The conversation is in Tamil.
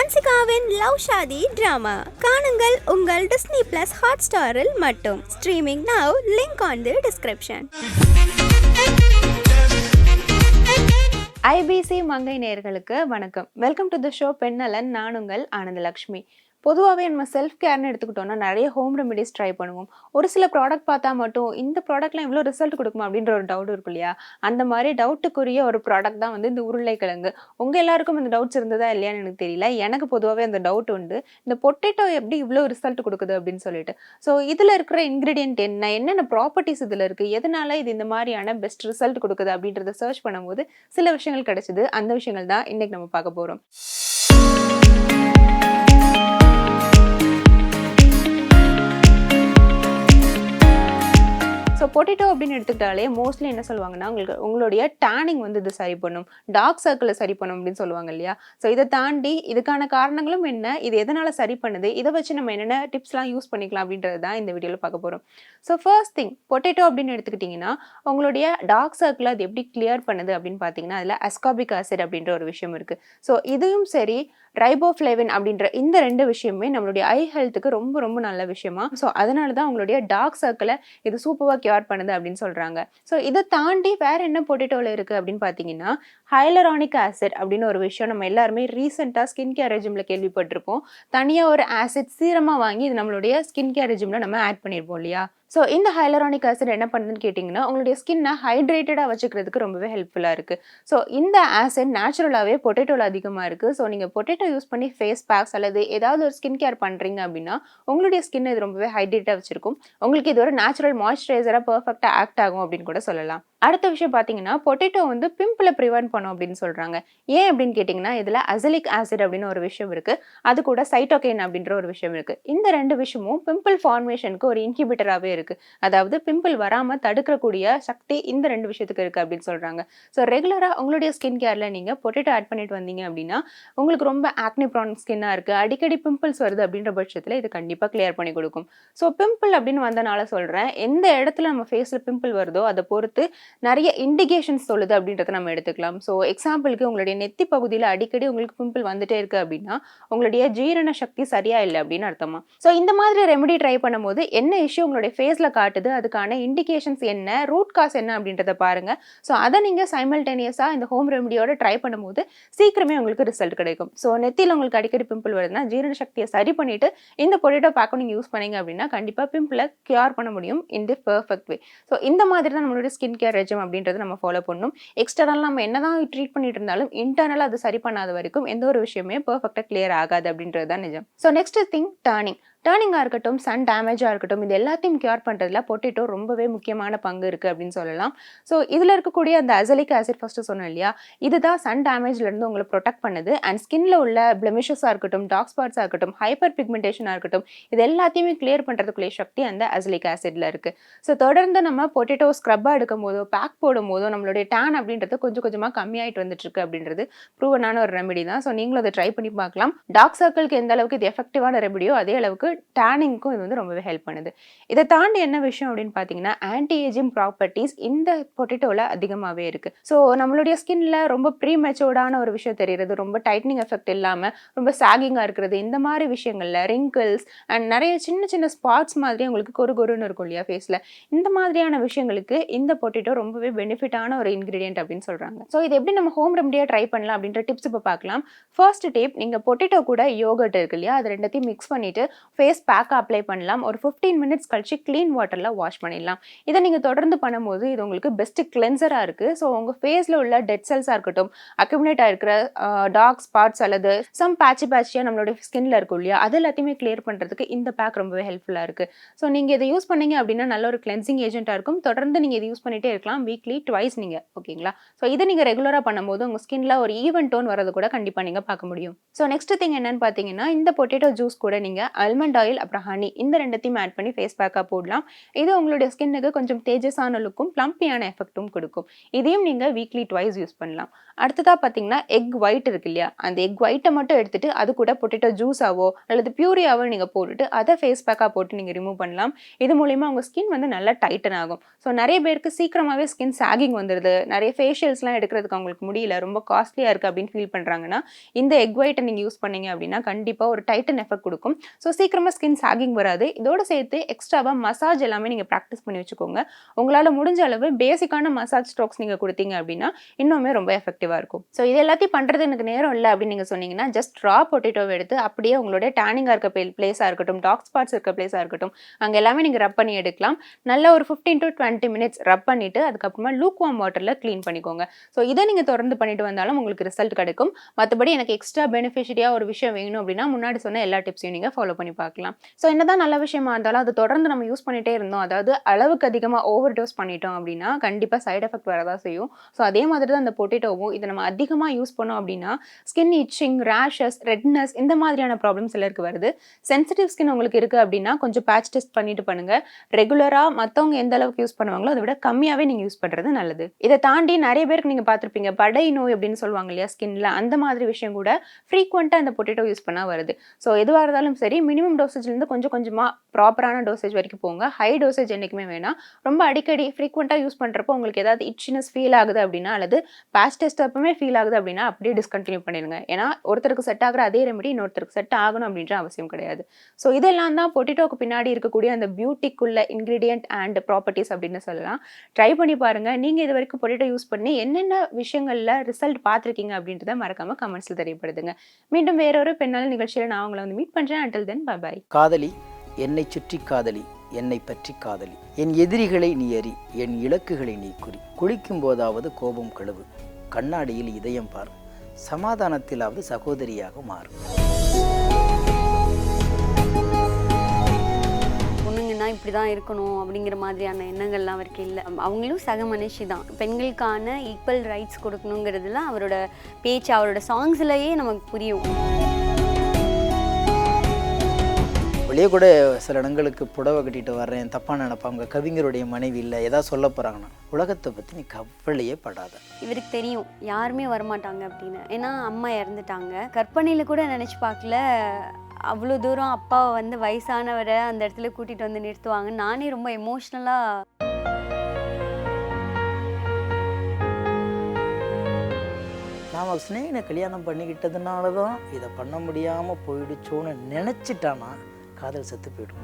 ஹன்சிகாவின் லவ் ஷாதி டிராமா காணுங்கள் உங்கள் டிஸ்னி பிளஸ் ஹாட் ஸ்டாரில் மட்டும். Streaming now. Link on the description. IBC Mangai நேயர்களுக்கு வணக்கம். வெல்கம் டு தி ஷோ பெண்ணலன். நான் உங்கள் ஆனந்தலக்ஷ்மி. பொதுவாகவே நம்ம செல்ஃப் கேர்னு எடுத்துக்கிட்டோம்னா நிறைய ஹோம் ரெமிடிஸ் ட்ரை பண்ணுவோம். ஒரு சில ப்ராடக்ட் பார்த்தா மட்டும் இந்த ப்ராடக்ட்லாம் இவ்வளோ ரிசல்ட் கொடுக்குமா அப்படின்ற ஒரு டவுட் இருக்கும் இல்லையா? அந்த மாதிரி டவுட்டுக்குரிய ஒரு ப்ராடக்ட் தான் வந்து இந்த உருளைக்கிழங்கு. உங்கள் எல்லாருக்கும் இந்த டவுட்ஸ் இருந்ததா இல்லையான்னு எனக்கு தெரியல. எனக்கு பொதுவாகவே அந்த டவுட் உண்டு. இந்த பொட்டேட்டோ எப்படி இவ்வளோ ரிசல்ட் கொடுக்குது அப்படின்னு சொல்லிட்டு. ஸோ இதில் இருக்கிற இன்க்ரீடியன்ட் என்னென்ன ப்ராப்பர்ட்டிஸ் இதில் இருக்குது, எதனால இது இந்த மாதிரியான பெஸ்ட் ரிசல்ட் கொடுக்குது அப்படின்றத சர்ச் பண்ணும்போது சில விஷயங்கள் கிடைச்சிது. அந்த விஷயங்கள் தான் இன்னைக்கு நம்ம பார்க்க போகிறோம். ஸோ பொட்டேட்டோ அப்படின்னு எடுத்துக்கிட்டாலே மோஸ்ட்லி என்ன சொல்லுவாங்கன்னா, உங்களுடைய டேனிங் வந்து இது சரி பண்ணும், டார்க் சர்க்கிளை சரி பண்ணும் அப்படின்னு சொல்லுவாங்க இல்லையா? ஸோ இதை தாண்டி இதுக்கான காரணங்களும் என்ன, இது எதனால் சரி பண்ணுது, இதை வச்சு நம்ம என்னென்ன டிப்ஸ்லாம் யூஸ் பண்ணிக்கலாம் அப்படின்றது தான் இந்த வீடியோவில் பார்க்க போகிறோம். ஸோ ஃபர்ஸ்ட் திங், பொட்டேட்டோ அப்படின்னு எடுத்துக்கிட்டிங்கன்னா உங்களுடைய டார்க் சர்க்கிளை அது எப்படி கிளியர் பண்ணுது அப்படின்னு பார்த்தீங்கன்னா அதில் அஸ்கார்பிக் ஆசிட் அப்படின்ற ஒரு விஷயம் இருக்குது. ஸோ இதுவும் சரி ரைபோஃப்ளேவின் அப்படின்ற இந்த ரெண்டு விஷயமே நம்மளுடைய ஐ ஹெல்த்துக்கு ரொம்ப ரொம்ப நல்ல விஷயமா. ஸோ அதனால தான் உங்களுடைய டார்க் சர்க்கிளை இது சூப்பராக கியூர் பண்ணுது அப்படின்னு சொல்கிறாங்க. ஸோ இதை தாண்டி வேற என்ன பொட்டேட்டோவில் இருக்குது அப்படின்னு பார்த்தீங்கன்னா ஹைலரானிக் ஆசிட் அப்படின்னு ஒரு விஷயம் நம்ம எல்லாருமே ரீசெண்டாக ஸ்கின் கேர் ரெஜிமில் கேள்விப்பட்டிருப்போம். தனியாக ஒரு ஆசிட் சீரமாக வாங்கி இது நம்மளுடைய ஸ்கின் கேர் ரெஜிமில் நம்ம ஆட் பண்ணியிருப்போம் இல்லையா? ஸோ இந்த ஹைலரானிக் ஆசிட் என்ன பண்ணுதுன்னு கேட்டிங்கன்னா உங்களுடைய ஸ்கின்னை ஹைட்ரேட்டடாக வச்சுக்கிறதுக்கு ரொம்பவே ஹெல்ப்ஃபுல்லாக இருக்குது. ஸோ இந்த ஆசிட் நேச்சுரலாகவே பொட்டேட்டோவில் அதிகமாக இருக்குது. ஸோ நீங்கள் பொட்டேட்டோ யூஸ் பண்ணி ஃபேஸ் பேக்ஸ் அல்லது ஏதாவது ஒரு ஸ்கின் கேர் பண்ணுறீங்க அப்படின்னா உங்களுடைய ஸ்கின் இது ரொம்பவே ஹைட்ரேட்டாக வச்சுருக்கும். உங்களுக்கு இது ஒரு நேச்சுரல் மாய்ஸ்சரைசராக பர்ஃபெக்டாக ஆக்ட் ஆகும் அப்படின்னு கூட சொல்லலாம். அடுத்த விஷயம் பார்த்தீங்கன்னா பொட்டேட்டோ வந்து பிம்பிளை ப்ரிவென்ட் பண்ணும் அப்படின்னு சொல்கிறாங்க. ஏன் அப்படின்னு கேட்டிங்கன்னா இதில் அசலிக் ஆசிட் அப்படின்னு ஒரு விஷயம் இருக்குது, அது கூட சைட்டோகைன் அப்படின்ற ஒரு விஷயம் இருக்குது. இந்த ரெண்டு விஷயமும் பிம்பிள் ஃபார்மேஷனுக்கு ஒரு இன்ஹிபிட்டராகவே இருக்குது. அதாவது பிம்பிள் வராமல் தடுக்கக்கூடிய சக்தி இந்த ரெண்டு விஷயத்துக்கு இருக்குது அப்படின்னு சொல்கிறாங்க. ஸோ ரெகுலராக உங்களுடைய ஸ்கின் கேரில் நீங்கள் பொட்டேட்டோ ஆட் பண்ணிட்டு வந்தீங்க அப்படின்னா உங்களுக்கு ரொம்ப ஆக்னி ப்ரான் ஸ்கின்னாக இருக்குது, அடிக்கடி பிம்பிள்ஸ் வருது அப்படின்ற பட்சத்தில் இது கண்டிப்பாக கிளியர் பண்ணி கொடுக்கும். ஸோ பிம்பிள் அப்படின்னு வந்தனால சொல்கிறேன், எந்த இடத்துல நம்ம ஃபேஸில் பிம்பிள் வருதோ அதை பொறுத்து நிறைய இண்டிகேஷன்ஸ் சொல்லுது அப்படின்றத நம்ம எடுத்துக்கலாம். ஸோ எக்ஸாம்பிளுக்கு உங்களுடைய நெத்தி பகுதியில் அடிக்கடி உங்களுக்கு பிம்பிள் வந்துட்டே இருக்கு அப்படின்னா உங்களுடைய ஜீரண சக்தி சரியா இல்லை அப்படின்னு அர்த்தமா. ஸோ இந்த மாதிரி ரெமெடி ட்ரை பண்ணும்போது என்ன இஷ்யூ உங்களுடைய ஃபேஸில் காட்டுது, அதுக்கான இண்டிகேஷன்ஸ் என்ன, ரூட் காஸ் என்ன அப்படின்றத பாருங்க. ஸோ அதை நீங்கள் சைமல்டேனியஸாக இந்த ஹோம் ரெமெடியோட ட்ரை பண்ணும்போது சீக்கிரமே உங்களுக்கு ரிசல்ட் கிடைக்கும். ஸோ நெத்தியில் உங்களுக்கு அடிக்கடி பிம்பிள் வருதுன்னா ஜீரண சக்தியை சரி பண்ணிட்டு இந்த பொட்டேட்டோ பேக்கும் நீங்கள் யூஸ் பண்ணீங்க அப்படின்னா கண்டிப்பாக பிம்பிளை கியூர் பண்ண முடியும் இன் தி பெர்ஃபெக்ட் வே. ஸோ இந்த மாதிரி தான் நம்மளுடைய ஸ்கின் கேர் ரெஜிம் அப்படின்றது நம்ம ஃபாலோ பண்ணணும். எக்ஸ்டர்னல் நம்ம என்னதான் ட்ரீட் பண்ணிட்டு இருந்தாலும் இன்டர்னலாக அது சரி பண்ணாத வரைக்கும் எந்த ஒரு விஷயமே பெர்ஃபெக்டாக கிளியர் ஆகாது அப்படின்றது தான் நிஜம். ஸோ நெக்ஸ்ட் திங் டர்னிங்காக இருக்கட்டும், சன் டேமேஜாக இருக்கட்டும், இது எல்லாத்தையும் கியூர் பண்ணுறதுல பொட்டேட்டோ ரொம்பவே முக்கியமான பங்கு இருக்குது அப்படின்னு சொல்லலாம். ஸோ இதில் இருக்கக்கூடிய அந்த அசலிக் ஆசிட் ஃபஸ்ட்டு சொன்னோம் இல்லையா, இதுதான் சன் டேமேஜ்லேருந்து உங்களை ப்ரொடெக்ட் பண்ணுது. அண்ட் ஸ்கின்ல உள்ள பிளெமிஷஸாக இருக்கட்டும், டார்க் ஸ்பாட்ஸாக இருக்கட்டும், ஹைப்பர் பிக்மெண்டேஷனாக இருக்கட்டும், இது எல்லாத்தையுமே கிளியர் பண்ணுறதுக்குள்ளே சக்தி அந்த அசலிக் ஆசிட்ல இருக்குது. ஸோ தொடர்ந்து நம்ம பொட்டேட்டோ ஸ்க்ரப்பாக எடுக்கும் போதோ பேக் போடும் போதோ நம்மளுடைய டேன் அப்படின்றது கொஞ்சம் கொஞ்சமாக கம்மியாயிட்டு வந்துட்டு இருக்கு அப்படின்றது ப்ரூவனான ஒரு ரெமெடி தான். ஸோ நீங்களும் அதை ட்ரை பண்ணி பார்க்கலாம். டார்க் சர்க்கிளுக்கு எந்த அளவுக்கு இது எஃபெக்டிவான ரெமெடியோ அதே அளவுக்கு டேனிங்க்கும் இது வந்து ரொம்பவே ஹெல்ப் பண்ணுது. இதை தாண்டி என்ன விஷயம் அப்படின்னு பார்த்தீங்கன்னா ஆன்டி ஏஜிங் ப்ராப்பர்ட்டிஸ் இந்த பொட்டேட்டோவில் அதிகமாகவே இருக்குது. ஸோ நம்மளுடைய ஸ்கின்ல ரொம்ப ப்ரீ மெச்சூர்டான ஒரு விஷயம் தெரியுறது, ரொம்ப டைட்னிங் எஃபெக்ட் இல்லாமல் ரொம்ப சாகிங்காக இருக்கிறது, இந்த மாதிரி விஷயங்களில் ரிங்கிள்ஸ் அண்ட் நிறைய சின்ன சின்ன ஸ்பாட்ஸ் மாதிரி உங்களுக்கு கொருன்னு இருக்கும் இல்லையா ஃபேஸில், இந்த மாதிரியான விஷயங்களுக்கு இந்த பொட்டேட்டோ ரொம்பவே பெனிஃபிட்டான ஒரு இன்கிரீடியன்ட் அப்படின்னு சொல்கிறாங்க. ஸோ இது எப்படி நம்ம ஹோம் ரெமடியாக ட்ரை பண்ணலாம் அப்படின்ற டிப்ஸ் இப்போ பார்க்கலாம். ஃபர்ஸ்ட் டிப், நீங்கள் பொட்டேட்டோ கூட யோகர்ட் இருக்கு இல்லையா, அது ரெண்டத்தையும் மிக்ஸ் பண்ணிவிட்டு ஃபேஸ் பேக்கை அப்ளை பண்ணலாம். ஒரு 15 மினிட்ஸ் கழிச்சு க்ளீன் வாட்டரில் வாஷ் பண்ணிடலாம். இதை நீங்கள் தொடர்ந்து பண்ணும்போது இது உங்களுக்கு பெஸ்ட் கிளென்சராக இருக்குது. ஸோ உங்கள் ஃபேஸில் உள்ள டெட் செல்ஸாக இருக்கட்டும், அக்யூமுலேட் ஆகிருக்கிற டார்க் ஸ்பாட்ஸ் அல்லது சம் பேட்சியாக நம்மளோட ஸ்கின்ல இருக்கும் இல்லையா, அது எல்லாத்தையுமே கிளியர் பண்ணுறதுக்கு இந்த பேக் ரொம்பவே ஹெல்ப்ஃபுல்லாக இருக்குது. ஸோ நீங்கள் இதை யூஸ் பண்ணீங்க அப்படின்னா நல்ல ஒரு கிளென்சிங் ஏஜென்ட்டாக இருக்கும். தொடர்ந்து நீங்கள் இதை யூஸ் பண்ணிகிட்டே இருக்கலாம், வீக்லி ட்வைஸ் நீங்கள். ஓகேங்களா? ஸோ இதை நீங்கள் ரெகுலராக பண்ணும்போது உங்கள் ஸ்கின்ல ஒரு ஈவன் டோன் வரது கூட கண்டிப்பாக நீங்கள் பார்க்க முடியும். ஸோ நெக்ஸ்ட் திங் என்னன்னு பார்த்தீங்கன்னா இந்த பொட்டேட்டோ ஜூஸ் கூட நீங்கள் ஆல்மண்ட் ஆல்மண்ட் ஆயில் அப்புறம் ஹனி இந்த ரெண்டத்தையும் ஆட் பண்ணி ஃபேஸ் பேக்காக போடலாம். இது உங்களுடைய ஸ்கின்னுக்கு கொஞ்சம் தேஜஸான லுக்கும் ப்ளம்பியான எஃபெக்ட்டும் கொடுக்கும். இதையும் நீங்கள் வீக்லி ட்வைஸ் யூஸ் பண்ணலாம். அடுத்ததாக பார்த்தீங்கன்னா எக் ஒயிட் இருக்கு இல்லையா, அந்த எக் ஒயிட்டை மட்டும் எடுத்துட்டு அது கூட பொட்டேட்டோ ஜூஸாவோ அல்லது பியூரியாவோ நீங்கள் போட்டுட்டு அதை ஃபேஸ் பேக்காக போட்டு நீங்கள் ரிமூவ் பண்ணலாம். இது மூலிமா உங்கள் ஸ்கின் வந்து நல்லா டைட்டன் ஆகும். ஸோ நிறைய பேருக்கு சீக்கிரமாகவே ஸ்கின் சாகிங் வந்துடுது, நிறைய ஃபேஷியல்ஸ்லாம் எடுக்கிறதுக்கு அவங்களுக்கு முடியல, ரொம்ப காஸ்ட்லியாக இருக்குது அப்படின்னு ஃபீல் பண்ணுறாங்கன்னா இந்த எக் ஒயிட்டை நீங்கள் யூஸ் பண்ணீங்க அப்படின்னா கண்டிப்பாக ஒரு டைட்டன் எஃபெக்ட் கொடுக்கும். ஸோ சீக்கிரமாக ஸ்கின் சாகிங் வராது. இதோடு சேர்த்து எக்ஸ்ட்ராவாக மசாஜ் எல்லாமே நீங்கள் ப்ராக்டிஸ் பண்ணி வச்சுக்கோங்க. உங்களால் முடிஞ்ச அளவு பேசிக்கான மசாஜ் ஸ்ட்ரோக்ஸ் நீங்கள் கொடுத்தீங்க அப்படின்னா இன்னுமே ரொம்ப எஃபெக்டிவாக இருக்கும். ஸோ இது எல்லாத்தையும் பண்ணுறது எனக்கு நேரம் இல்லை அப்படின்னு நீங்கள் சொன்னீங்கன்னா ஜஸ்ட் ரா பொட்டேட்டோவை எடுத்து அப்படியே உங்களுடைய டேனிங்காக இருக்க பிளேஸாக இருக்கட்டும், டார்க் ஸ்பாட்ஸ் இருக்க பிளேஸாக இருக்கட்டும், அங்கே எல்லாமே நீங்கள் ரப் பண்ணி எடுக்கலாம். நல்ல ஒரு 15 to 20 minutes ரப் பண்ணிவிட்டு அதுக்கப்புறமா லூக் வார்ம் வாட்டரில் க்ளீன் பண்ணிக்கோங்க. ஸோ இதை நீங்கள் தொடர்ந்து பண்ணிட்டு வந்தாலும் உங்களுக்கு ரிசல்ட் கிடைக்கும். மற்றபடி எனக்கு எக்ஸ்ட்ரா பெனிஃபிஷியரியாக ஒரு விஷயம் வேணும் அப்படின்னா முன்னாடி சொன்ன எல்லா டிப்ஸையும் நீங்கள் ஃபாலோ பண்ணி பார்க்கலாம். ஸோ என்னதான் நல்ல விஷயமா இருந்தாலும் அது தொடர்ந்து நம்ம யூஸ் பண்ணிகிட்டே இருந்தோம், அதாவது அளவுக்கு அதிகமாக ஓவர் டோஸ் பண்ணிட்டோம் அப்படின்னா கண்டிப்பாக சைட் எஃபெக்ட் வரதான் செய்யும். ஸோ அதே மாதிரி தான் அந்த பொட்டேட்டோவும் இதை நம்ம அதிகமாக யூஸ் பண்ணோம் அப்படின்னா ஸ்கின் இச்சிங், ரேஷஸ், ரெட்னஸ் இந்த மாதிரியான ப்ராப்ளம்ஸ் எல்லாருக்கு வருது. சென்சிட்டிவ் ஸ்கின் உங்களுக்கு இருக்குது அப்படின்னா கொஞ்சம் பேட்ச் டெஸ்ட் பண்ணிட்டு பண்ணுங்க. ரெகுலராக மற்றவங்க எந்த அளவுக்கு யூஸ் பண்ணுவாங்களோ அதை விட கம்மியாகவே நீங்கள் யூஸ் பண்ணுறது நல்லது. இதை தாண்டி நிறைய பேருக்கு நீங்கள் பார்த்துருப்பீங்க படை நோய் அப்படின்னு சொல்லுவாங்க இல்லையா ஸ்கின்ல, அந்த மாதிரி விஷயம் கூட ஃப்ரீக்வெண்ட்டாக இந்த பொட்டேட்டோ யூஸ் பண்ணால் வருது. ஸோ எதுவாக இருந்தாலும் சரி மினிமம் டோசேஜ்லேருந்து கொஞ்சம் கொஞ்சமாக ப்ராப்பரான டோசேஜ் வரைக்கும் போங்க. ஹை டோசேஜ் என்றைக்குமே வேணாம். ரொம்ப அடிக்கடி ஃப்ரீக்வெண்ட்டாக யூஸ் பண்ணுறப்போ உங்களுக்கு ஏதாவது இட்சினஸ் ஃபீல் ஆகுது அப்படின்னா அல்லது பேட்ச் டெஸ்ட் அப்பவுமே ஃபீல் ஆகுது அப்படின்னா அப்படியே டிஸ்கண்டினியூ பண்ணிடுங்க. ஏன்னா ஒருத்தருக்கு செட் ஆகிற அதே ரெமெடி இன்னொருத்தருக்கு செட் ஆகணும் அப்படின்ற அவசியம் கிடையாது. ஸோ இதெல்லாம் தான் பொட்டேட்டோக்கு பின்னாடி இருக்கக்கூடிய அந்த பியூட்டிக்குள்ள இன்க்ரீடியன்ட் அண்ட் ப்ராப்பர்ட்டிஸ் அப்படின்னு சொல்லலாம். ட்ரை பண்ணி பாருங்கள். நீங்கள் இது வரைக்கும் பொட்டேட்டோ யூஸ் பண்ணி என்னென்ன விஷயங்களில் ரிசல்ட் பார்த்துருக்கீங்க அப்படின்றத மறக்காமல் கமெண்ட்ஸில் தெரியப்படுதுங்க. மீண்டும் வேறொரு பெண்ணால் நிகழ்ச்சியில் நான் உங்களை வந்து மீட் பண்ணுறேன். Until then bye bye. காதலி, என்னை சுற்றி காதலி, என்னை பற்றி காதலி, என் எதிரிகளை நீ அறி, என் இலக்குகளை நீ குறி, குளிக்கும் போதாவது கோபம் கழுவு, கண்ணாடியில் இதயம் பார், சமாதானத்திலாவது சகோதரியாக மாறும். பொண்ணுங்கன்னா இப்படி தான் இருக்கணும் அப்படிங்கிற மாதிரியான எண்ணங்கள்லாம் அவருக்கு இல்லை. அவங்களும் சக மனுஷி தான். பெண்களுக்கான ஈக்குவல் ரைட்ஸ் கொடுக்கணுங்கிறதுலாம் அவரோட பேச்சு, அவரோட சாங்ஸ்லேயே நமக்கு புரியும். வெளியே கூட சில இடங்களுக்கு புடவை கட்டிட்டு வர்றேன், தப்பாக நினைப்பாங்க, கவிஞருடைய மனைவி இல்லை, ஏதாவது சொல்ல போகிறாங்கன்னா உலகத்தை பற்றி நீ கவலையே படாத. இவருக்கு தெரியும் யாருமே வரமாட்டாங்க அப்படின்னு. ஏன்னா அம்மா இறந்துட்டாங்க. கற்பனையில் கூட நினச்சி பார்க்கல அவ்வளோ தூரம் அப்பாவை வந்து வயசானவரை அந்த இடத்துல கூட்டிகிட்டு வந்து நிறுத்துவாங்க. நானே ரொம்ப எமோஷ்னலாக நாம் ஸ்னேகினை கல்யாணம் பண்ணிக்கிட்டதுனால தான் இதை பண்ண முடியாமல் போயிடுச்சோன்னு நினச்சிட்டானா காதல் செத்து போயிடும்.